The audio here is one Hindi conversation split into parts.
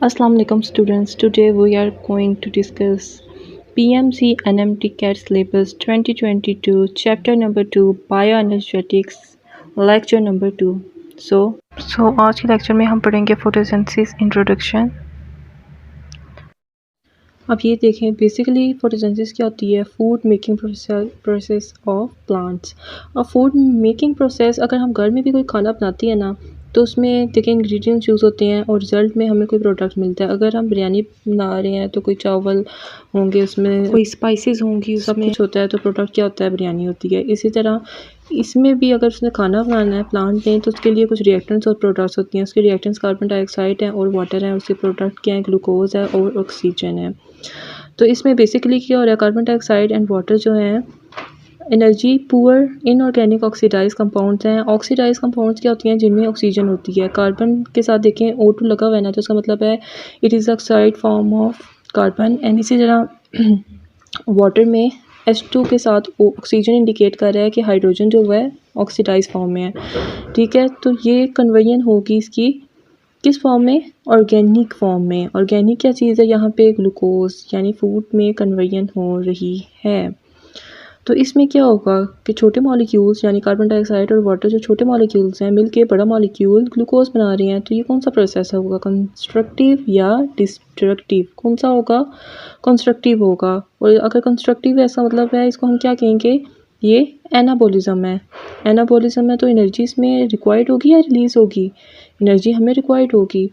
Assalamu alaikum students. Today we are going to discuss PMC NMT CAT syllabus 2022 chapter number 2 bioenergetics lecture number 2. So आज के लेक्चर में हम पढ़ेंगे फोटोसिंथेसिस इंट्रोडक्शन। अब ये देखें, बेसिकली फोटोसिंथेसिस क्या होती है? Food making process of plants. और फूड मेकिंग प्रोसेस, अगर हम घर में भी कोई खाना बनाती है ना, तो उसमें देखें इंग्रेडिएंट्स यूज़ होते हैं और रिज़ल्ट में हमें कोई प्रोडक्ट मिलता है। अगर हम बिरयानी बना रहे हैं तो कोई चावल होंगे, उसमें कोई स्पाइसेस होंगी, सब कुछ होता है, तो प्रोडक्ट क्या होता है? बिरयानी होती है। इसी तरह इसमें भी अगर उसने खाना बनाना है प्लांट ने, तो उसके लिए कुछ रिएक्टेंट्स और प्रोडक्ट्स होती हैं। उसके रिएक्टेंट्स कार्बन डाइऑक्साइड है और वाटर है। उसके प्रोडक्ट क्या है? ग्लूकोज है और ऑक्सीजन है। तो इसमें बेसिकली क्या हो रहा है? कार्बन डाइऑक्साइड एंड वाटर जो है energy poor inorganic oxidise compounds हैं। ऑक्सीडाइज कंपाउंड्स क्या होती हैं? जिनमें ऑक्सीजन होती है। कार्बन के साथ देखें O2 लगा हुआ है ना, तो उसका मतलब है it is oxide form of carbon. And इसी तरह वाटर में H2 के साथ ऑक्सीजन इंडिकेट कर रहा है कि हाइड्रोजन जो है ऑक्सीडाइज फॉर्म में है। ठीक है, तो ये कन्वर्जन होगी इसकी किस फॉर्म में? ऑर्गेनिक फॉर्म में। ऑर्गेनिक क्या चीज़ है? यहाँ पे ग्लूकोज यानी फूड में कन्वर्जन हो रही है। तो इसमें क्या होगा कि छोटे मॉलिक्यूल्स यानी कार्बन डाइऑक्साइड और वाटर जो छोटे मॉलिक्यूल्स हैं मिलके बड़ा मॉलिक्यूल ग्लूकोज बना रहे हैं। तो ये कौन सा प्रोसेस होगा? कंस्ट्रक्टिव या डिस्ट्रक्टिव? कौन सा होगा? कंस्ट्रक्टिव होगा। और अगर कंस्ट्रक्टिव है, इसका मतलब है इसको हम क्या कहेंगे? ये एनाबॉलिज्म है। एनाबॉलिज्म है तो एनर्जी इसमें रिक्वायर्ड होगी या रिलीज़ होगी? एनर्जी हमें रिक्वायर्ड होगी।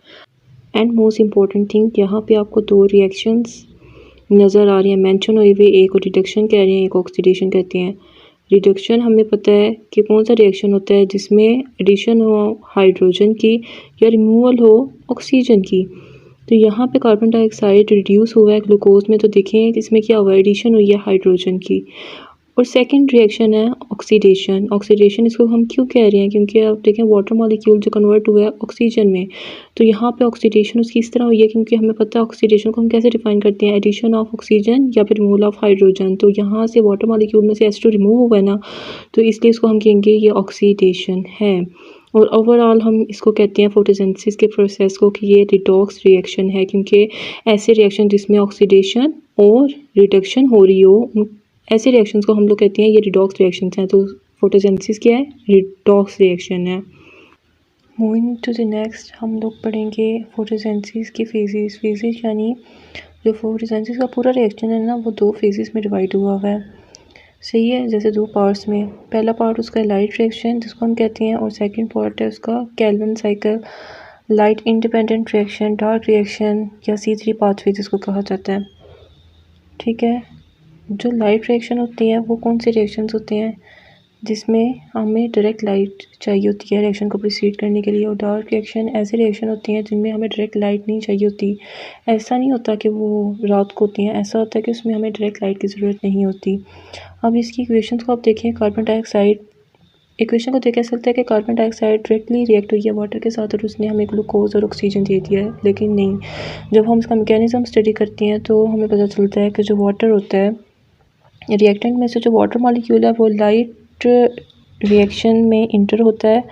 एंड मोस्ट इम्पॉर्टेंट थिंग, यहाँ पे आपको दो रिएक्शंस नज़र आ रही हैं मेंशन हुई हुई। एक रिडक्शन कह रहे हैं, एक ऑक्सीडेशन कहते हैं। रिडक्शन हमें पता है कि कौन सा रिएक्शन होता है जिसमें एडिशन हो हाइड्रोजन की या रिमूवल हो ऑक्सीजन की। तो यहाँ पे कार्बन डाइऑक्साइड रिड्यूस हुआ है ग्लूकोज में, तो देखें इसमें क्या हुआ है? एडिशन हुई है हाइड्रोजन की। और सेकंड रिएक्शन है ऑक्सीडेशन। ऑक्सीडेशन इसको हम क्यों कह रहे हैं? क्योंकि आप देखें वाटर मॉलिक्यूल जो कन्वर्ट हुआ है ऑक्सीजन में, तो यहाँ पे ऑक्सीडेशन उसकी इस तरह हुई है क्योंकि हमें पता है ऑक्सीडेशन को हम कैसे डिफाइन करते हैं? एडिशन ऑफ ऑक्सीजन या फिर रिमूवल ऑफ हाइड्रोजन। तो यहाँ से वाटर मॉलिक्यूल में से H2 रिमूव हुआ है ना, तो इसलिए इसको हम कहेंगे ये ऑक्सीडेशन है। और ओवरऑल हम इसको कहते हैं फोटोसिंथेसिस के प्रोसेस को कि ये रिडॉक्स रिएक्शन है, क्योंकि ऐसे रिएक्शन जिसमें ऑक्सीडेशन और रिडक्शन हो रही हो, ऐसे रिएक्शंस को हम लोग कहते हैं ये रिडॉक्स रिएक्शंस हैं। तो फोटोसिंथेसिस क्या है? रिडॉक्स रिएक्शन है। मूविंग टू द नेक्स्ट, हम लोग पढ़ेंगे फोटोसिंथेसिस की फेजेस। फेजेस यानी जो फोटोसिंथेसिस का पूरा रिएक्शन है ना, वो दो फेजेस में डिवाइड हुआ है। सही है, जैसे दो पार्ट्स में। पहला पार्ट उसका लाइट रिएक्शन जिसको हम कहते हैं, और सेकंड पार्ट है उसका Calvin cycle, light independent reaction, dark reaction या C3 पाथवे जिसको कहा जाता है। ठीक है, जो लाइट रिएक्शन होती हैं वो कौन से रिएक्शंस होते हैं? जिसमें हमें डायरेक्ट लाइट चाहिए होती है रिएक्शन को प्रोसीड करने के लिए। और डार्क रिएक्शन ऐसे रिएक्शन होती हैं जिनमें हमें डायरेक्ट लाइट नहीं चाहिए होती। ऐसा नहीं होता कि वो रात को होती हैं, ऐसा होता है कि उसमें हमें डायरेक्ट लाइट की ज़रूरत नहीं होती। अब इसकी इक्वेशंस को आप देखें, कार्बन डाइऑक्साइड इक्वेशन को देख कह सकते हैं कि कार्बन डाइऑक्साइड डायरेक्टली रिएक्ट हुई है वाटर के साथ और उसने हमें ग्लूकोज और ऑक्सीजन दे दिया है। लेकिन नहीं, जब हम इसका मैकेनिज्म स्टडी करते हैं तो हमें पता चलता है कि जो वाटर होता है, रिएक्टेंट में से जो वाटर मॉलिक्यूल है वो लाइट रिएक्शन में इंटर होता है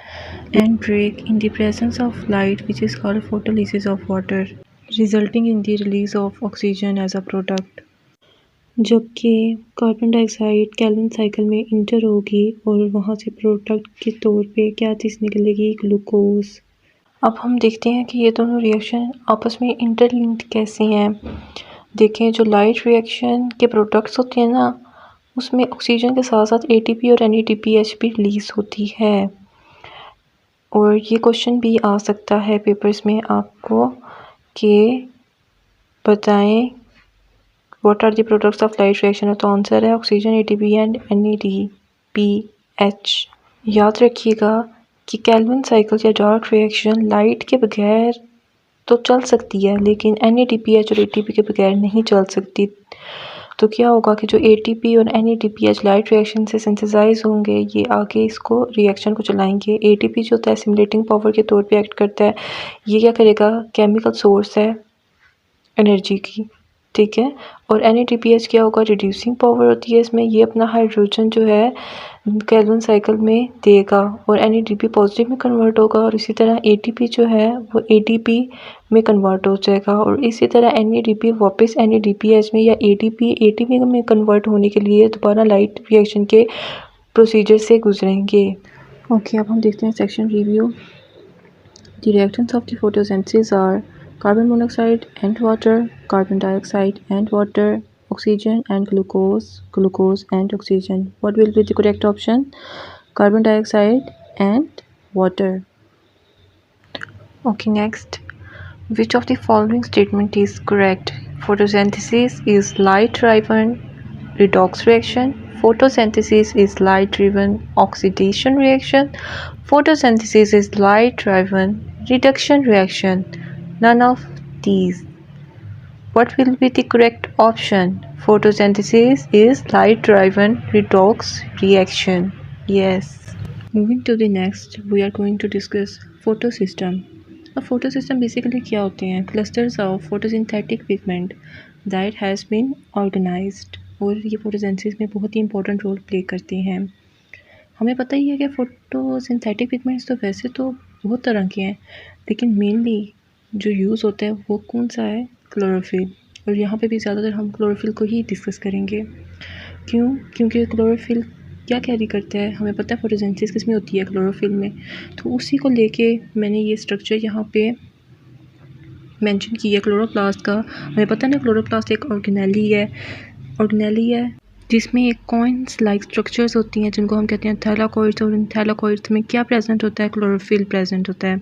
and break in the presence of light which is called photolysis of water, resulting in the release of oxygen as a product. जबकि कार्बन डाइऑक्साइड केल्विन साइकिल में इंटर होगी और वहाँ से प्रोडक्ट के तौर पे क्या चीज़ निकलेगी? ग्लूकोज। अब हम देखते हैं कि ये दोनों रिएक्शन आपस में इंटरलिंक्ड कैसे हैं। देखें, जो लाइट रिएक्शन के प्रोडक्ट्स होते हैं ना, उसमें ऑक्सीजन के साथ साथ ATP और NADPH भी रिलीज़ होती है। और ये क्वेश्चन भी आ सकता है पेपर्स में आपको कि बताएं what are the products of light reaction. तो आंसर है ऑक्सीजन, ATP एंड NADPH। याद रखिएगा कि केल्विन साइकिल या डार्क रिएक्शन लाइट के बगैर तो चल सकती है, लेकिन NADPH और ATP के बगैर नहीं चल सकती। तो क्या होगा कि जो ATP और NADPH लाइट रिएक्शन से सिंथेसाइज होंगे, ये आगे इसको रिएक्शन को चलाएंगे। ATP जो होता है सिमुलेटिंग पावर के तौर पे एक्ट करता है। ये क्या करेगा? केमिकल सोर्स है एनर्जी की। ठीक है, और NADPH क्या होगा? रिड्यूसिंग पावर होती है इसमें। ये अपना हाइड्रोजन जो है केल्विन साइकिल में देगा और NADP पॉजिटिव में कन्वर्ट होगा। और इसी तरह ATP जो है वो ADP में कन्वर्ट हो जाएगा और इसी तरह NADP वापस NADPH में या ATP में कन्वर्ट होने के लिए दोबारा लाइट रिएक्शन के प्रोसीजर से गुजरेंगे। ओके, अब हम देखते हैं section review. The reactants of the photosynthesis are carbon monoxide and water, carbon dioxide and water, oxygen and glucose, glucose and oxygen. What will be the correct option? Carbon dioxide and water. Okay, next. Which of the following statement is correct? Photosynthesis is light-driven redox reaction. Photosynthesis is light-driven oxidation reaction. Photosynthesis is light-driven reduction reaction. None of these. What will be the correct option? Photosynthesis is light-driven redox reaction. Yes. Moving to the next, we are going to discuss photosystem. अब photosystem basically क्या होते हैं? Clusters of photosynthetic pigment that has been organized. और ये photosynthesis में बहुत ही important role play करते हैं। हमें पता ही है कि photosynthetic pigments तो वैसे तो बहुत तरह के हैं, लेकिन mainly जो यूज़ होता है वो कौन सा है? क्लोरोफिल। और यहाँ पे भी ज़्यादातर हम क्लोरोफिल को ही डिस्कस करेंगे। क्यों? क्योंकि क्लोरोफिल क्या कैरी करता है? हमें पता है फोटोसिंथेसिस किसमें होती है? क्लोरोफिल में। तो उसी को लेके मैंने ये स्ट्रक्चर यहाँ पे मेंशन किया क्लोरोप्लास्ट का। हमें पता है ना, क्लोरोप्लास्ट एक ऑर्गेनेली है जिसमें एक कॉइन्स लाइक स्ट्रक्चर्स होती हैं जिनको हम कहते हैं थैलाकोइड्स। और इन थैलाकोइड्स में क्या प्रेजेंट होता है? क्लोरोफिल प्रेजेंट होता है,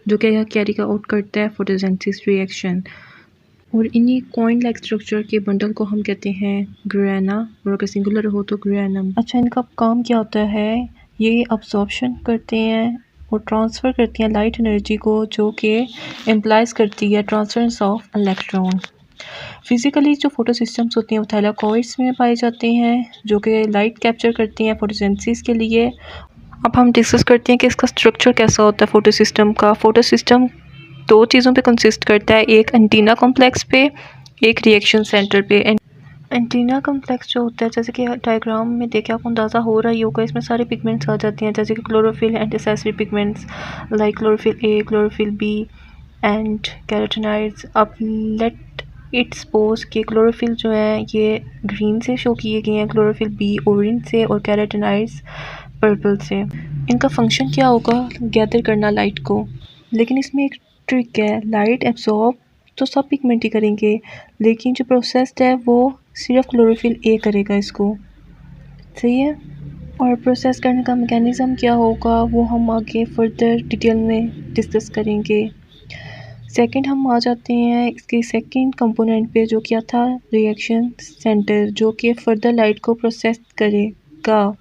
जो कि यह कैरी का आउट करता है फोटोसिंथेसिस रिएक्शन। और इन्हीं कॉइन लाइक स्ट्रक्चर के बंडल को हम कहते हैं ग्रेना, और अगर सिंगुलर हो तो ग्रेनम। अच्छा, इनका काम क्या होता है? ये अब्जॉर्प्शन करते हैं और ट्रांसफ़र करती हैं लाइट एनर्जी को, जो कि इम्प्लाइज करती है ट्रांसफरेंस ऑफ इलेक्ट्रॉन। फिज़िकली जो फोटोसिस्टम्स होती हैं वो थैलाकोइड्स में पाए जाते हैं, जो कि लाइट कैप्चर करती हैं फोटोसिंथेसिस के लिए। अब हम डिस्कस करते हैं कि इसका स्ट्रक्चर कैसा होता है फोटोसिस्टम का। फोटोसिस्टम दो चीज़ों पे कंसिस्ट करता है, एक एंटीना कॉम्प्लेक्स पे, एक रिएक्शन सेंटर पे। एंटीना कॉम्प्लेक्स जो होता है, जैसे कि डायग्राम में देखे आपको अंदाज़ा हो रहा ही होगा, इसमें सारे पिगमेंट्स आ जाती हैं, जैसे कि chlorophyll and accessory pigments like chlorophyll A, chlorophyll B and carotenoids. अब लेट इट सपोज कि क्लोरोफिल जो है ये ग्रीन से शो किए गए हैं, क्लोरोफिल बी ऑरेंज से और कैरोटीनॉइड्स पर्पल से। इनका फंक्शन क्या होगा? गैदर करना लाइट को। लेकिन इसमें एक ट्रिक है, लाइट एब्जॉर्ब तो सब पिगमेंट ही करेंगे, लेकिन जो प्रोसेस्ड है वो सिर्फ क्लोरोफिल ए करेगा इसको। सही है? और प्रोसेस करने का मैकेनिज़्म क्या होगा वो हम आगे फर्दर डिटेल में डिस्कस करेंगे। सेकंड हम आ जाते हैं इसके सेकंड कंपोनेंट पे, जो क्या था? रिएक्शन सेंटर, जो कि फर्दर लाइट को प्रोसेस करेगा।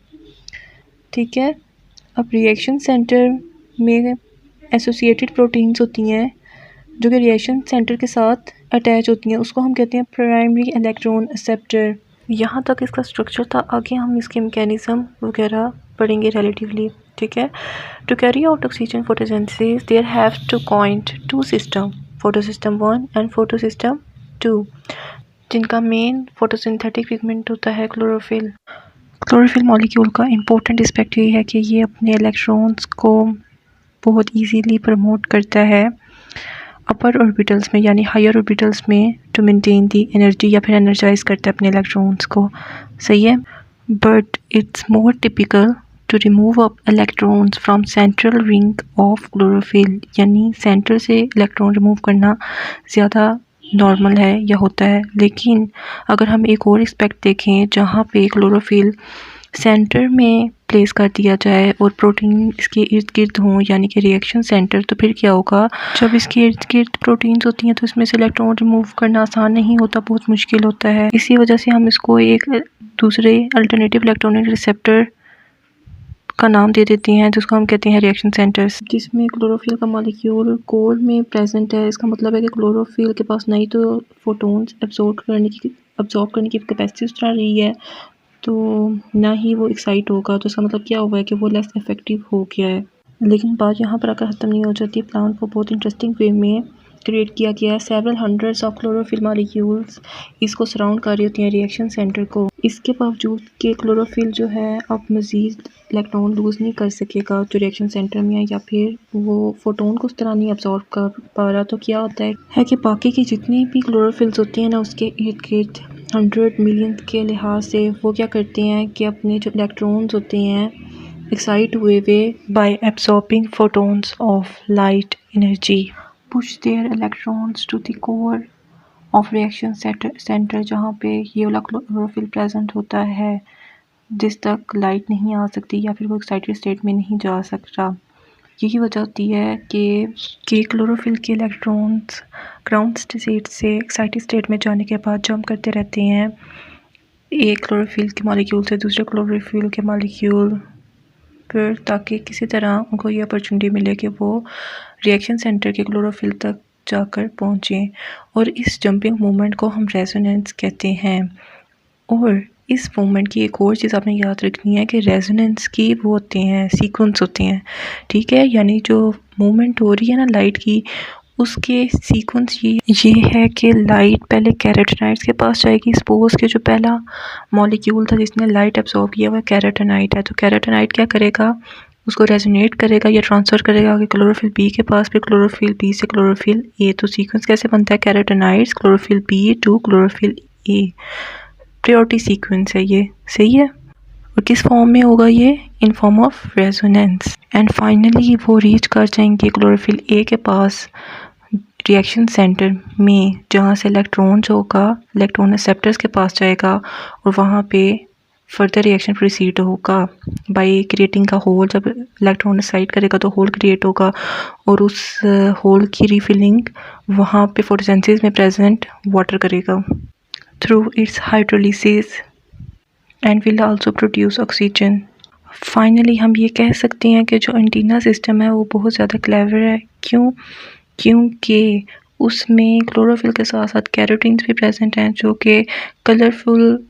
ठीक है। अब रिएक्शन सेंटर में एसोसिएटेड प्रोटीन्स होती हैं जो कि रिएक्शन सेंटर के साथ अटैच होती हैं, उसको हम कहते हैं प्राइमरी इलेक्ट्रॉन एक्सेप्टर। यहाँ तक इसका स्ट्रक्चर था, आगे हम इसके मैकेनिज़्म वगैरह पढ़ेंगे रिलेटिवली। ठीक है। To carry out oxygen photosynthesis there have to point to system, photosystem 1 and photosystem 2, जिनका मेन फोटोसिंथेटिक पिगमेंट होता है क्लोरोफिल। क्लोरोफिल मॉलिक्यूल का इम्पोर्टेंट एस्पेक्ट ये है कि ये अपने इलेक्ट्रॉन्स को बहुत इजीली प्रमोट करता है अपर ऑर्बिटल्स में, यानी हायर ऑर्बिटल्स में, टू मेंटेन दी एनर्जी, या फिर एनर्जाइज करता है अपने इलेक्ट्रॉन्स को। सही है। But it's more typical to remove up electrons from central ring of chlorophyll, यानी सेंटर से इलेक्ट्रॉन रिमूव करना ज़्यादा नॉर्मल है या होता है। लेकिन अगर हम एक और एस्पेक्ट देखें जहाँ पे क्लोरोफिल सेंटर में प्लेस कर दिया जाए और प्रोटीन इसके इर्द गिर्द हों, यानी कि रिएक्शन सेंटर, तो फिर क्या होगा? जब इसके इर्द गिर्द प्रोटीन्स होती हैं तो इसमें से इलेक्ट्रॉन रिमूव करना आसान नहीं होता, बहुत मुश्किल होता है। इसी वजह से हम इसको एक दूसरे अल्टरनेटिव इलेक्ट्रॉनिक रिसेप्टर का नाम दे देते हैं, जिसको हम कहते हैं रिएक्शन सेंटर्स। जिसमें क्लोरोफिल का मॉलिक्यूल कोर में प्रेजेंट है। इसका मतलब है कि क्लोरोफिल के पास नहीं तो फोटोन्स एब्जॉर्ब करने की कैपेसिटी उस तरह रही है, तो ना ही वो एक्साइट होगा। तो इसका मतलब क्या हुआ है कि वो लेस इफेक्टिव हो गया है। लेकिन बात यहाँ पर आकर ख़त्म नहीं हो जाती। प्लांट को बहुत इंटरेस्टिंग वे में क्रिएट किया गया है। Several hundreds of chlorophyll molecules इसको सराउंड कर रही होती हैं रिएक्शन सेंटर को। इसके बावजूद कि क्लोरोफिल जो है अब मज़ीद इलेक्ट्रॉन लूज़ नहीं कर सकेगा जो रिएक्शन सेंटर में है, या फिर वो फोटोन को उस तरह नहीं अब्जॉर्ब कर पा रहा, तो क्या होता है कि बाकी की जितनी भी क्लोरोफिल्स होती हैं ना उसके इर्द गिर्द 100 मिलियन के लिहाज से वो क्या करते हैं कि अपने जो इलेक्ट्रॉन्स होते हैं एक्साइट हुए by absorbing photons of light energy push their electrons to the core of reaction center जहाँ पे ये वाला क्लोरोफिल प्रेजेंट होता है जिस तक लाइट नहीं आ सकती या फिर वो एक्साइटेड स्टेट में नहीं जा सकता। यही वजह होती है कि क्लोरोफिल के इलेक्ट्रॉन्स ग्राउंड स्टेट से एक्साइटेड स्टेट में जाने के बाद जंप करते रहते हैं एक क्लोरोफिल के मॉलिक्यूल से दूसरे क्लोरोफिल के मॉलिक्यूल पर, ताकि किसी तरह उनको ये अपॉर्चुनिटी मिले कि वो रिएक्शन सेंटर के क्लोरोफिल तक जाकर पहुँचें। और इस जंपिंग मूवमेंट को हम रेजोनेंस कहते हैं। और इस मूवमेंट की एक और चीज़ आपने याद रखनी है कि रेजोनेंस की वो होते हैं सीक्वेंस होते हैं, ठीक है। यानी जो मूवमेंट हो रही है ना लाइट की, उसके सीक्वेंस ये है कि लाइट पहले कैरोटीनाइड्स के पास जाएगी। सपोज के जो पहला मॉलिक्यूल था जिसने लाइट एब्जॉर्ब किया हुआ कैरोटीनाइड है, तो कैरोटीनाइड क्या करेगा, उसको रेजोनेट करेगा या ट्रांसफ़र करेगा आगे क्लोरोफिल बी के पास, फिर क्लोरोफिल बी से क्लोरोफिल ए। तो सीक्वेंस कैसे बनता है, carotenoids chlorophyll B to chlorophyll A, priority sequence है ये, सही है। और किस फॉर्म में होगा ये, in form of resonance. And finally वो रीच कर जाएंगे क्लोरोफिल ए के पास रिएक्शन सेंटर में, जहाँ से इलेक्ट्रॉन जो होगा इलेक्ट्रॉन रिसेप्टर्स के पास जाएगा और वहाँ पे फर्दर रिएक्शन प्रोसीड होगा बाय क्रिएटिंग का होल। जब इलेक्ट्रॉन एक्साइट करेगा तो होल क्रिएट होगा और उस होल की रिफिलिंग वहाँ पे फोटोसिंथेसिस में प्रेजेंट वाटर करेगा through it's hydrolysis and will also produce oxygen. Finally हम ये कह सकते हैं कि जो एंटीना सिस्टम है वो बहुत ज़्यादा क्लेवर है। क्योंकि उसमें क्लोरोफिल के साथ साथ कैरोटीन्स भी प्रेजेंट हैं जो कि कलरफुल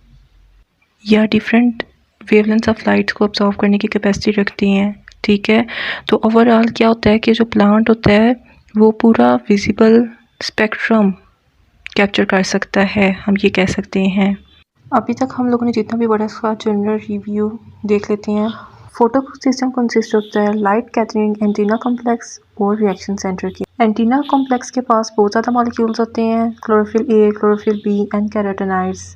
या डिफरेंट वेवलेंथ ऑफ लाइट्स को अब्जॉर्व करने की कैपेसिटी रखती हैं, ठीक है। तो ओवरऑल क्या होता है कि जो प्लांट होता है वो पूरा विजिबल स्पेक्ट्रम कैप्चर कर सकता है, हम ये कह सकते हैं। अभी तक हम लोगों ने जितना भी बड़ा इसका जनरल रिव्यू देख लेते हैं। फोटो सिस्टम कंसिस्ट होता है लाइट कैथरिंग एंटीना कॉम्प्लेक्स और रिएक्शन सेंटर की। एंटीना कॉम्प्लेक्स के पास बहुत ज़्यादा मॉलिक्यूल्स होते हैं, chlorophyll A, chlorophyll B and carotenoids,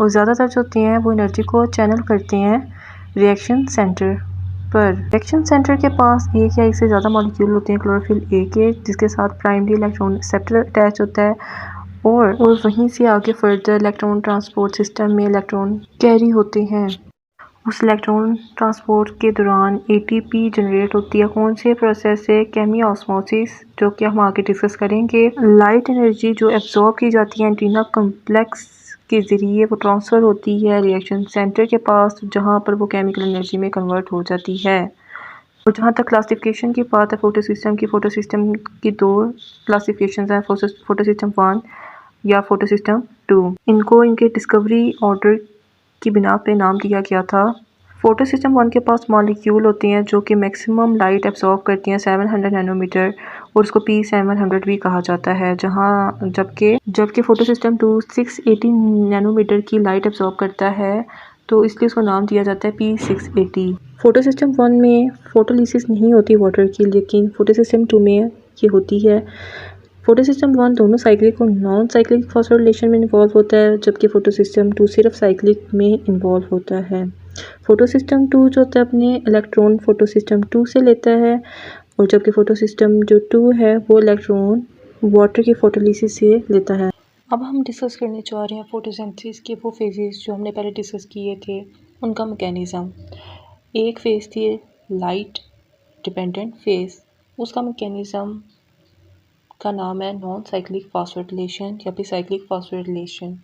और ज़्यादातर जो होते हैं वो एनर्जी को चैनल करते हैं रिएक्शन सेंटर पर। रिएक्शन सेंटर के पास एक या एक से ज़्यादा मॉलिक्यूल होते हैं क्लोरोफिल ए के, जिसके साथ प्राइमरी इलेक्ट्रॉन रिसेप्टर अटैच होता है और वहीं से आगे फर्दर इलेक्ट्रॉन ट्रांसपोर्ट सिस्टम में इलेक्ट्रॉन कैरी होते हैं। उस इलेक्ट्रॉन ट्रांसपोर्ट के दौरान एटीपी जनरेट होती है। कौन से प्रोसेस से, केमी ऑस्मोसिस, जो कि हम आगे डिस्कस करेंगे। लाइट एनर्जी जो एब्जॉर्ब की जाती है एंटीना कॉम्प्लेक्स के ज़रिए वो ट्रांसफ़र होती है रिएक्शन सेंटर के पास, जहाँ पर वो केमिकल एनर्जी में कन्वर्ट हो जाती है। और जहाँ तक क्लासिफिकेशन की बात है फोटो सिस्टम की दो क्लासिफिकेशन हैं, फोटो सिस्टम 1 या फोटो सिस्टम 2। इनको इनके डिस्कवरी ऑर्डर की बिना पे नाम दिया गया था। फोटो सिस्टम 1 के पास मॉलिक्यूल होते हैं जो कि मैक्सिमम लाइट एब्जॉर्ब करती हैं 700 नैनोमीटर, और उसको P700 भी कहा जाता है। जबकि फोटो सिस्टम 2 680 नैनोमीटर की लाइट एब्जॉर्ब करता है, तो इसलिए उसको नाम दिया जाता है P680। फोटो सिस्टम 1 में फोटोलिसिस नहीं होती वाटर की, लेकिन फोटो सिस्टम 2 में ये होती है। फोटो सिस्टम 1 दोनों साइक्लिक और नॉन साइक्लिक फॉस्फोरिलेशन में इन्वॉल्व होता है, जबकि फोटो सिस्टम 2 सिर्फ साइक्लिक में इन्वॉल्व होता है। फोटो सिस्टम 2 जो होता है अपने इलेक्ट्रॉन फोटो सिस्टम 2 से लेता है, और जबकि फोटो सिस्टम जो 2 है वो इलेक्ट्रॉन वाटर की फोटोलिसिस से लेता है। अब हम डिस्कस करने जा रहे हैं फोटोसिंथेसिस के वो फेजेस जो हमने पहले डिस्कस किए थे, उनका मैकेनिज़्म। एक फेज़ थी लाइट डिपेंडेंट फेज़, उसका मैकेनिज़्म का नाम है नॉन साइक्लिक फॉस्फोरिलेशन या फिर साइक्लिक फॉस्फोरिलेशन।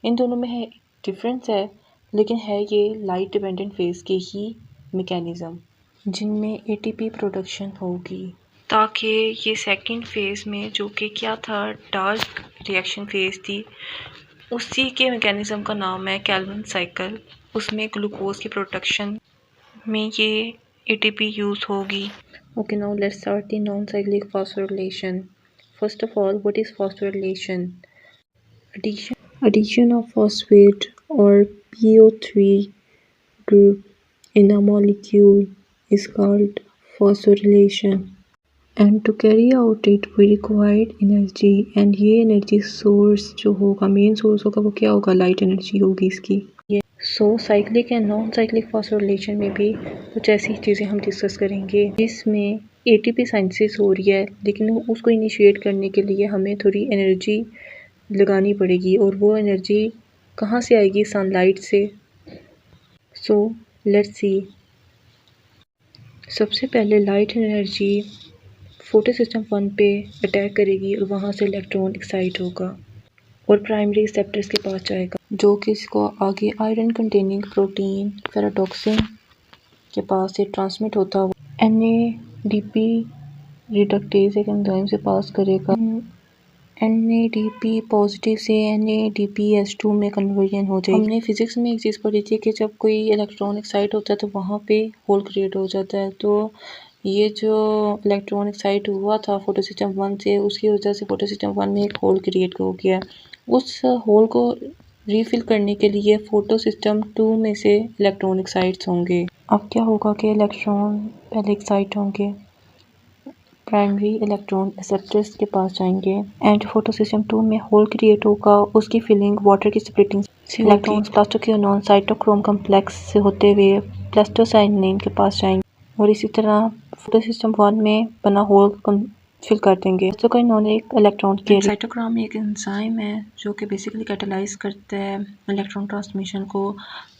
इन दोनों में है डिफरेंस है, लेकिन है ये लाइट डिपेंडेंट फेज़ के ही मैकेनिज़्म, जिनमें एटीपी प्रोडक्शन होगी। ताकि ये सेकंड फेज़ में जो कि क्या था, डार्क रिएक्शन फेज़ थी, उसी के मैकेनिज़्म का नाम है कैल्विन साइकिल। उसमें ग्लूकोज की प्रोडक्शन में ये एटीपी यूज़ होगी। Okay, now let's start the non cyclic phosphorylation. First of all, what is phosphorylation? Addition of phosphate or PO3 group in a molecule is called phosphorylation. And to carry out it we required energy, and ये एनर्जी सोर्स जो होगा, मेन सोर्स होगा, वो क्या होगा? लाइट एनर्जी होगी इसकी। So cyclic and non cyclic phosphorylation में भी कुछ ऐसी चीज़ें हम डिस्कस करेंगे जिसमें एटीपी सिंथेसिस हो रही है, लेकिन उसको इनिशिएट करने के लिए हमें थोड़ी एनर्जी लगानी पड़ेगी, और वो एनर्जी कहाँ से आएगी? सनलाइट से। So let's see. सबसे पहले लाइट एनर्जी फोटो सिस्टम 1 पे अटैक करेगी और वहाँ से इलेक्ट्रॉन एक्साइट होगा और प्राइमरी रिसेप्टर्स के पास जाएगा, जो कि इसको आगे आयरन कंटेनिंग प्रोटीन फेराटॉक्सिन के पास से ट्रांसमिट होता हुआ NADP रिडक्टेज एक एंजाइम से पास करेगा। NADP पॉजिटिव से NADPH2 में कन्वर्जन हो जाएगी। हमने फिजिक्स में एक चीज़ पढ़ी थी कि जब कोई इलेक्ट्रॉन एक्साइट होता है तो वहाँ पे होल क्रिएट हो जाता है। तो ये जो इलेक्ट्रॉन एक्साइट हुआ था फोटो सिस्टम 1 से, उसकी वजह से फोटो सिस्टम 1 में एक होल क्रिएट हो गया। उस होल को रीफिल करने के लिए फोटो सिस्टम 2 में से इलेक्ट्रॉन एक्साइट्स होंगे। अब क्या होगा कि इलेक्ट्रॉन पहले एक्साइट होंगे, प्राइमरी इलेक्ट्रॉन रिसेप्टर्स के पास जाएंगे एंड फोटो सिस्टम 2 में होल क्रिएट होगा। उसकी फिलिंग वाटर की स्प्लिटिंग से इलेक्ट्रॉन्स प्लास्टोक्विनोन साइटोक्रोम कम्प्लेक्स से होते हुए प्लास्टोसाइनिन के पास जाएंगे और इसी तरह फोटो सिस्टम 1 में बना होल फिल कर देंगे। प्लास्टोक्विनोन एक इलेक्ट्रॉन कैरियर। साइटोक्रोम एक एंजाइम है जो कि बेसिकली कैटालाइज करता है इलेक्ट्रॉन ट्रांसमिशन को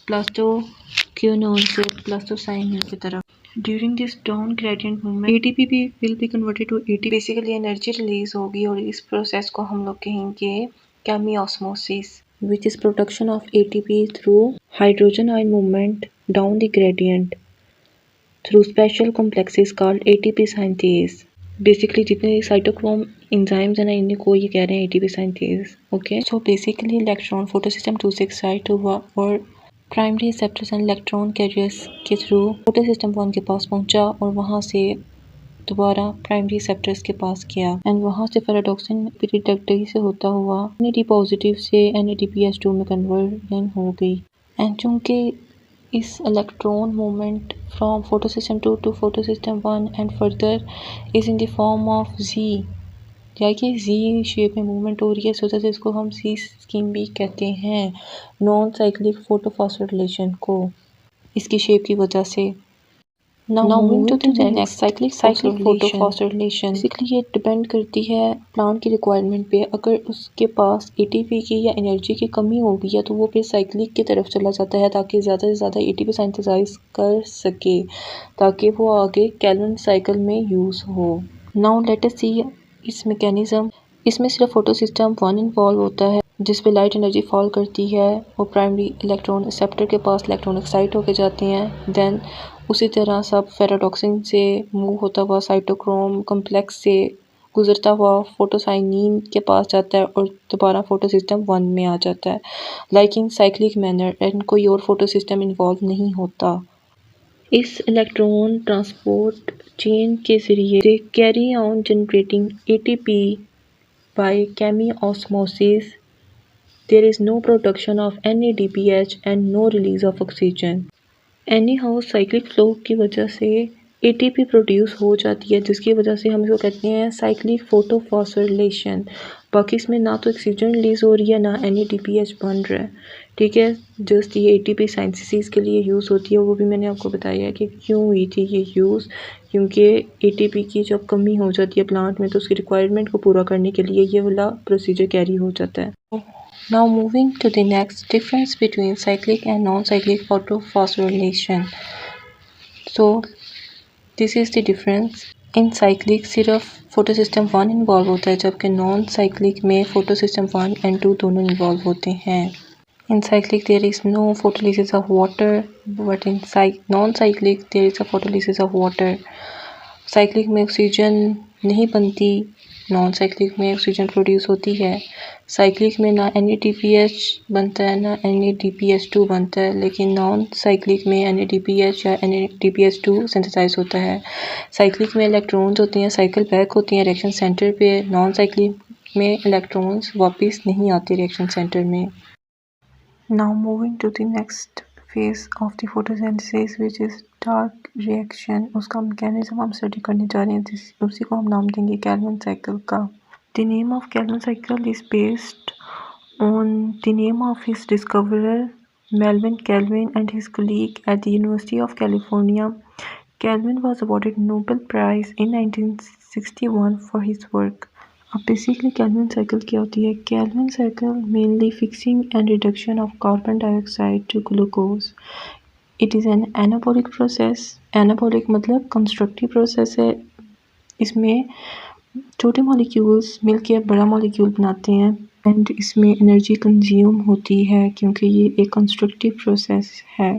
प्लास्टोक्विनोन से प्लास्टोसाइनिन की तरफ। During this down gradient movement, ATP will be converted to ATP. Basically energy release होगी और इस प्रोसेस को हम लोग कहेंगे chemiosmosis, which is production of ATP through hydrogen ion movement down the gradient through special complexes called ATP synthase. Basically जितने साइटोक्रोम एंजाइम्स हैं ना, इन्हीं को ये कह रहे हैं ATP synthase. Okay, so basically electron photosystem 2 से एक्साइट हुआ और primary receptors and electron carriers के थ्रू फोटो सिस्टम 1 के पास पहुंचा और वहां से दोबारा प्राइमरी रिसेप्टर्स के पास गया एंड वहां से फेराटॉक्सिन रिडक्टेज से होता हुआ NAD पॉजिटिव से NADPH2 में कन्वर्जन हो गई। एंड चूंकि इस electron movement from photo system 2 to photo system 1 and further is in the form of Z, या कि Z शेप में मूवमेंट हो रही है, इस वजह से इसको हम Z स्कीम भी कहते हैं, नॉन साइक्लिक फोटोफॉस्फोरिलेशन को, इसकी शेप की वजह से। Now moving to the next cyclic photophosphorylation. Basically ये डिपेंड करती है प्लांट की रिक्वायरमेंट पे। अगर उसके पास ATP की या एनर्जी की कमी हो गई है तो वो फिर साइक्लिक की तरफ चला जाता है ताकि ज़्यादा से ज़्यादा ATP सिंथेसाइज कर सके ताकि वो आगे कैल्विन साइकिल में यूज़ हो। नाउ लेट अस सी इस मैकेनिज्म। इसमें सिर्फ फोटो सिस्टम 1 इन्वॉल्व होता है जिस पे लाइट एनर्जी फॉल करती है और प्राइमरी इलेक्ट्रॉन रिसेप्टर के पास इलेक्ट्रॉन एक्साइट होके जाते हैं। देन उसी तरह सब फेराटॉक्सिन से मूव होता हुआ साइटोक्रोम कम्प्लेक्स से गुजरता हुआ फोटोसाइनिन के पास जाता है और दोबारा फोटो सिस्टम 1 में आ जाता है, like in cyclic manner, and कोई और फोटो सिस्टम इन्वॉल्व नहीं होता। इस इलेक्ट्रॉन ट्रांसपोर्ट चेन के जरिए से carry on generating ATP by chemiosmosis. There is no production of NADPH and no release of oxygen. Anyhow cyclic flow की वजह से ATP प्रोड्यूस हो जाती है जिसकी वजह से हम इसको कहते हैं साइक्लिक फोटोफॉस्फोरिलेशन। बाकी इसमें ना तो ऑक्सीजन रिलीज हो रही है ना NADPH बन रहा है, ठीक है। जस्ट ये ATP सिंथेसिस के लिए यूज़ होती है, वो भी मैंने आपको बताया है कि क्यों हुई थी ये यूज़, क्योंकि ATP की जब कमी हो जाती है प्लांट में तो उसकी रिक्वायरमेंट को पूरा करने के लिए ये वाला प्रोसीजर कैरी हो जाता है। Now moving to the next difference between cyclic and non-cyclic photophosphorylation. So this is the difference. In cyclic सिर्फ फोटो सिस्टम 1 इन्वॉल्व होता है जबकि नॉन साइक्लिक में फोटो सिस्टम 1 एंड 2 दोनों इन्वॉल्व होते हैं। In cyclic there is no photolysis of water, but in non-cyclic there is a photolysis of water. Cyclic में ऑक्सीजन नहीं बनती नॉन साइक्लिक में ऑक्सीजन प्रोड्यूस होती है। साइक्लिक में ना NADPH बनता है ना NADPH2 बनता है, लेकिन नॉन साइक्लिक में NADPH या NADPH2 सिंथेसाइज होता है। साइक्लिक में इलेक्ट्रॉन्स होती हैं, साइकिल बैक होती हैं रिएक्शन सेंटर पे। नॉन साइक्लिक में इलेक्ट्रॉन्स वापस नहीं आते रिएक्शन सेंटर में। Now moving to the next phase of the photosynthesis which is dark reaction. उसका मैकेनिज्म हम स्टडी करने जा रहे हैं, उसी को हम नाम देंगे कैल्विन साइकिल का। The name of Calvin cycle is based on the name of his discoverer Melvin Kelvin and his colleague at the University of California. Kelvin was awarded Nobel Prize in 1961 for his work. अब बेसिकली कैल्विन साइकिल क्या होती है? Calvin cycle mainly fixing and reduction of carbon dioxide to glucose. It is an anabolic process. Anabolic मतलब कंस्ट्रक्टिव प्रोसेस है। इसमें छोटे मॉलिक्यूल्स मिलकर बड़ा मॉलिक्यूल बनाते हैं एंड इसमें एनर्जी कंज्यूम होती है क्योंकि ये एक कंस्ट्रक्टिव प्रोसेस है।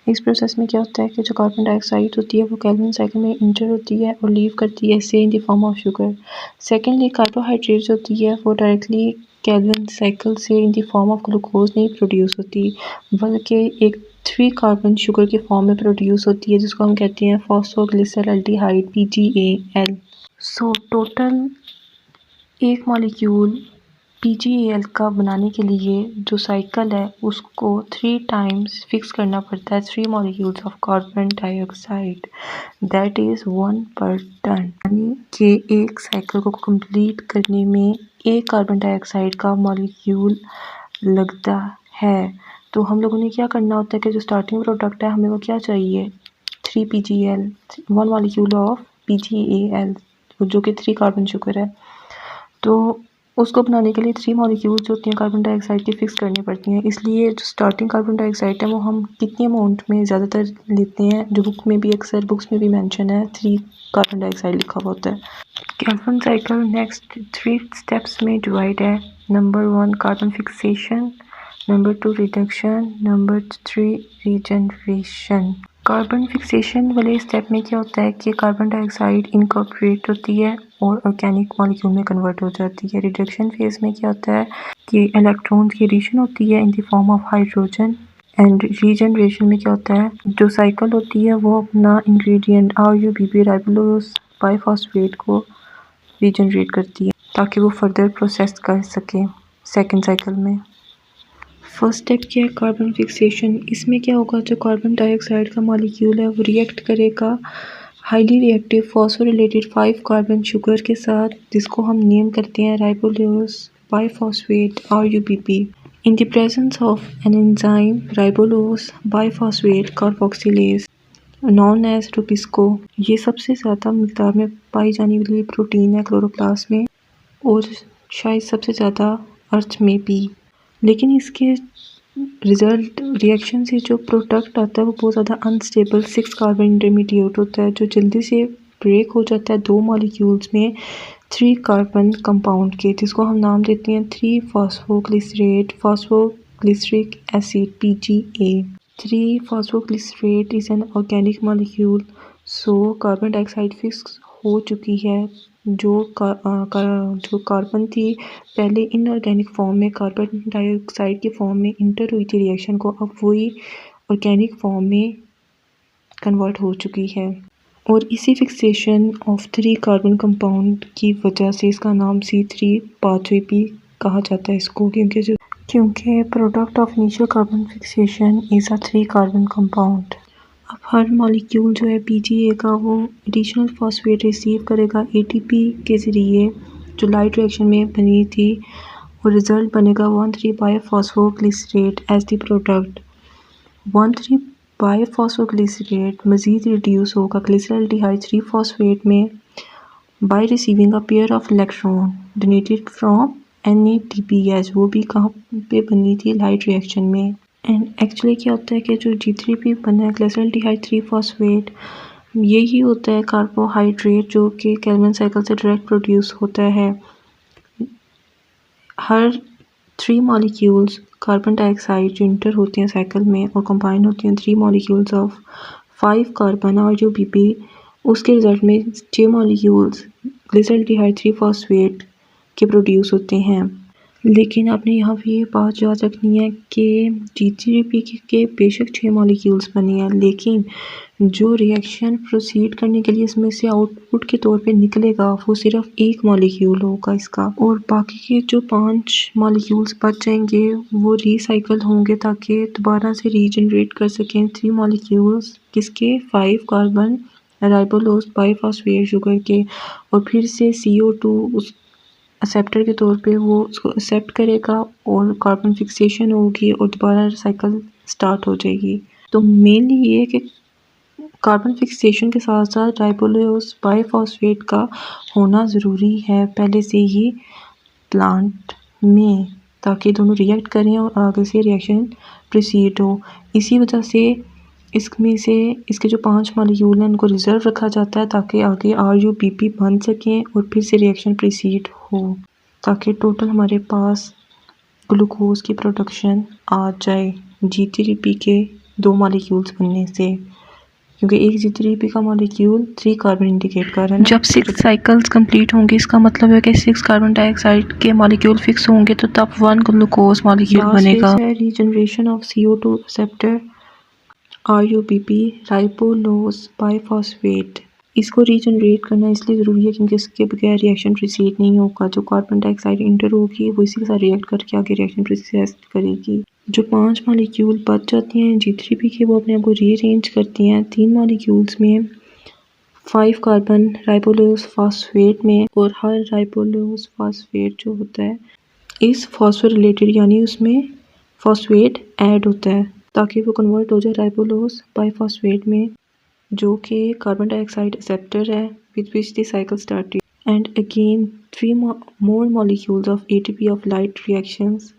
इस प्रोसेस में क्या होता है कि जो कार्बन डाइऑक्साइड होती है वो कैल्विन साइकिल में इंटर होती है और लीव करती है से इन the form of sugar. Secondly carbohydrates होती है वो डायरेक्टली कैल्विन साइकिल से इन द फॉर्म ऑफ ग्लूकोज नहीं प्रोड्यूस होती, बल्कि एक 3 कार्बन शुगर के फॉर्म में प्रोड्यूस होती है जिसको हम कहते हैं फॉस्फोग्लिसरल्डिहाइड PGAL। सो टोटल एक मॉलिक्यूल PGAL का बनाने के लिए जो साइकिल है उसको 3 टाइम्स फिक्स करना पड़ता है 3 molecules of carbon dioxide, that is 1 पर टन। यानी कि एक साइकिल को कंप्लीट करने में एक कार्बन डाइऑक्साइड का मॉलिक्यूल लगता है। तो हम लोगों ने क्या करना होता है कि जो स्टार्टिंग प्रोडक्ट है हमें वो क्या चाहिए? 3 PGL, 1 मॉलिक्यूल ऑफ PGAL जो कि 3 कार्बन शुगर है। तो उसको बनाने के लिए 3 मॉलिक्यूल्स जो होती हैं कार्बन डाइऑक्साइड की फिक्स करनी पड़ती हैं। इसलिए जो स्टार्टिंग कार्बन डाइऑक्साइड है वो हम कितनी अमाउंट में ज़्यादातर लेते हैं, जो बुक में भी अक्सर बुक्स में भी मेंशन है 3 कार्बन डाइऑक्साइड लिखा हुआ होता है। कैल्विन साइकिल नेक्स्ट 3 स्टेप्स में डिवाइड है। Number 1 carbon fixation, number 2 reduction, number 3 regeneration. Carbon fixation वाले स्टेप में क्या होता है कि कार्बन डाइऑक्साइड इनकॉर्पोरेट होती है और ऑर्गेनिक मॉलिक्यूल में कन्वर्ट हो जाती है। रिडक्शन फेज में क्या होता है कि इलेक्ट्रॉन की एडिशन होती है इन the form of hydrogen. And regeneration में क्या होता है, जो साइकिल होती है वो अपना इंग्रेडिएंट RUBP राइबोलोज बाइफॉस्फेट को रीजनरेट करती है ताकि वो फर्दर प्रोसेस कर सके सेकेंड साइकिल में। फर्स्ट स्टेप क्या है? Carbon fixation. इसमें क्या होगा, जो कार्बन डाइऑक्साइड का मॉलिक्यूल है वो रिएक्ट करेगा highly reactive phosphorylated 5 carbon sugar के साथ जिसको हम नेम करते हैं ribulose biphosphate RUBP in the presence of an enzyme ribulose biphosphate carboxylase known as rubisco. ये सबसे ज़्यादा मिकदार में पाई जाने वाली प्रोटीन है क्लोरोप्लास्ट में और शायद सबसे ज़्यादा अर्थ में भी, लेकिन इसके रिजल्ट रिएक्शन से जो प्रोडक्ट आता है वो बहुत ज़्यादा अनस्टेबल 6 कार्बन इंटरमीडिएट होता है जो जल्दी से ब्रेक हो जाता है 2 मॉलिक्यूल्स में 3 कार्बन कंपाउंड के, जिसको हम नाम देते हैं 3 phosphoglyceric acid PGA। 3 phosphoglycerate is an organic molecule. So carbon dioxide fix हो चुकी है। जो कार्बन थी पहले इनऑर्गेनिक फॉर्म में कार्बन डाइऑक्साइड के फॉर्म में इंटर हुई थी रिएक्शन को, अब वही ऑर्गेनिक फॉर्म में कन्वर्ट हो चुकी है। और इसी फिक्सेशन ऑफ 3 कार्बन कंपाउंड की वजह से इसका नाम C3 पाथवे भी कहा जाता है इसको, क्योंकि product of initial carbon fixation is a 3 carbon compound. अब हर मॉलिक्यूल जो है PGA का वो एडिशनल फॉस्फेट रिसीव करेगा ATP के ज़रिए जो लाइट रिएक्शन में बनी थी और रिज़ल्ट बनेगा 1,3 biphosphoglycerate as the product. 1,3 biphosphoglycerate मज़ीद रिड्यूस होगा ग्लिसरल्डिहाइड 3 फॉस्फेट में by receiving a pair of electron donated from NADPH। वो भी कहाँ पे बनी थी? लाइट रिएक्शन में। एंड एक्चुअली क्या होता है कि जो G3P बना है ग्लिसरल्डिहाइड 3 फॉस्फेट, यही होता है कार्बोहाइड्रेट जो कि कैल्विन साइकिल से डायरेक्ट प्रोड्यूस होता है। हर 3 मॉलिक्यूल्स कार्बन डाइऑक्साइड जो इंटर होती हैं साइकिल में और कंबाइन होती हैं 3 मॉलिक्यूल्स ऑफ 5 कार्बन RUBP, उसके रिजल्ट में 6 मॉलिक्यूल्स ग्लिसरल्डिहाइड 3-फॉस्फेट के प्रोड्यूस होते हैं। लेकिन आपने यहाँ पे ये बात याद रखनी है कि G3P के बेशक 6 मॉलिक्यूल्स बने हैं, लेकिन जो रिएक्शन प्रोसीड करने के लिए इसमें से आउटपुट के तौर पे निकलेगा वो सिर्फ एक मॉलिक्यूल होगा इसका, और बाकी के जो 5 मॉलिक्यूल्स बच जाएंगे वो रिसाइकल होंगे ताकि दोबारा से रीजनरेट कर सकें 3 मॉलिक्यूल्स किसके 5 कार्बन राइबोलोज बाइफॉस्फेट शुगर के, और फिर से CO2 उस एक्सेप्टर के तौर पे वो उसको एक्सेप्ट करेगा और कार्बन फिक्सेशन होगी और दोबारा साइकिल स्टार्ट हो जाएगी। तो मेनली ये है कि कार्बन फिक्सेशन के साथ साथ राइबोलोज बाइफॉस्फेट का होना ज़रूरी है पहले से ही प्लांट में, ताकि दोनों रिएक्ट करें और आगे से रिएक्शन प्रोसीड हो। इसी वजह से इसमें से इसके जो 5 मॉलिक्यूल हैं उनको रिजर्व रखा जाता है ताकि आगे RUBP बन सकें और फिर से रिएक्शन प्रोसीड हो, ताकि टोटल हमारे पास ग्लूकोज की प्रोडक्शन आ जाए G3P के 2 मॉलिक्यूल्स बनने से, क्योंकि एक G3P का मॉलिक्यूल 3 कार्बन इंडिकेट कर रहा है। जब 6 साइकिल्स कंप्लीट होंगे इसका मतलब है कि 6 कार्बन डाइऑक्साइड के मॉलिक्यूल फिक्स होंगे तो तब 1 ग्लूकोज मॉलिक्यूल बनेगा। Regeneration of CO2 acceptor RUBP राइबोलोज biphosphate, इसको रीजनरेट करना इसलिए ज़रूरी है क्योंकि इसके बगैर रिएक्शन प्रोसीड नहीं होगा। जो कार्बन डाइऑक्साइड इंटर होगी वो इसी के साथ रिएक्ट करके आगे रिएक्शन प्रोसेस करेगी। जो 5 मॉलिक्यूल बच जाती हैं G3P के वो अपने आप को रीअरेंज करती हैं 3 मॉलिक्यूल्स में, 5 कार्बन राइबोलोज फॉस्फेट में, और हर राइबोलोज फॉस्फेट जो होता है इस फॉस्फोरिलेटेड यानी उसमें फॉस्फेट ऐड होता है ताकि वो कन्वर्ट हो जाए राइबोलोज बाइफॉस्फेट में, जो कि कार्बन डाइऑक्साइड एक्सेप्टर है with which the cycle started, and again 3 more molecules of ATP of light reactions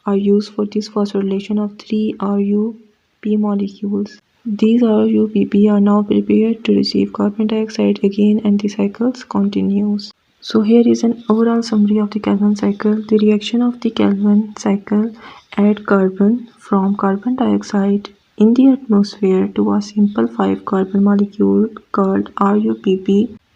are used for this phosphorylation of 3 RUP molecules. These RUPP are now prepared to receive carbon dioxide again and the cycles continues. So here is an overall summary of the Calvin cycle. The reaction of the Calvin cycle add carbon from carbon dioxide in the atmosphere to a simple 5 carbon molecule called RUPP,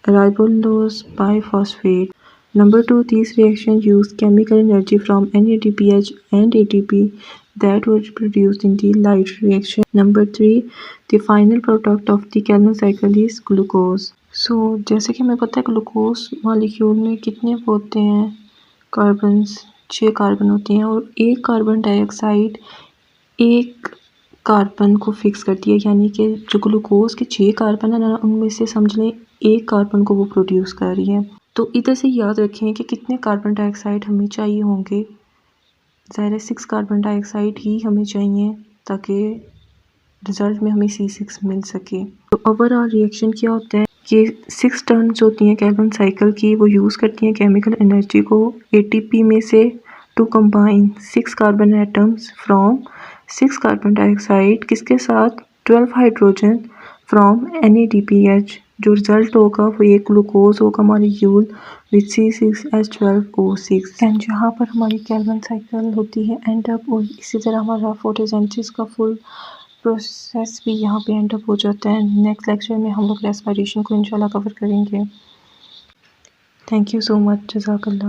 ribulose biphosphate. Number 2, these reactions use chemical energy from NADPH and ATP that were produced in the light reaction. Number 3, the final product of the Calvin cycle is glucose. So जैसे कि हमें पता है ग्लूकोज मॉलिक्यूल में कितने होते हैं कार्बन्स, 6 कार्बन होते हैं और एक कार्बन डाइऑक्साइड एक कार्बन को फिक्स करती है, यानी कि जो ग्लूकोज के 6 कार्बन है ना उनमें से समझ लें एक कार्बन को वो प्रोड्यूस कर रही है। तो इधर से याद रखें कि कितने कार्बन डाइऑक्साइड हमें चाहिए होंगे, ज़ाहिर 6 कार्बन डाइऑक्साइड ही हमें चाहिए ताकि रिजल्ट में हमें C6 मिल सके। तो ओवरऑल रिएक्शन क्या होता है कि 6 टर्म्स होती हैं कैल्विन साइकिल की, वो यूज़ करती हैं केमिकल एनर्जी को ATP में से to combine 6 carbon atoms from 6 carbon dioxide किसके साथ 12 हाइड्रोजन फ्रॉम NADPH। जो रिजल्ट होगा वो एक ग्लूकोज होगा मॉलिक्यूल विद C6H12O6, एंड जहाँ पर हमारी कैल्विन साइकिल होती है एंड अप, और इसी तरह हमारा फोटोसिंथेसिस का फुल प्रोसेस भी यहाँ पे एंड अप हो जाता है। नेक्स्ट लेक्चर में हम लोग रेस्पिरेशन को इंशाल्लाह कवर करेंगे। थैंक यू सो मच, जज़ाकल्लाह।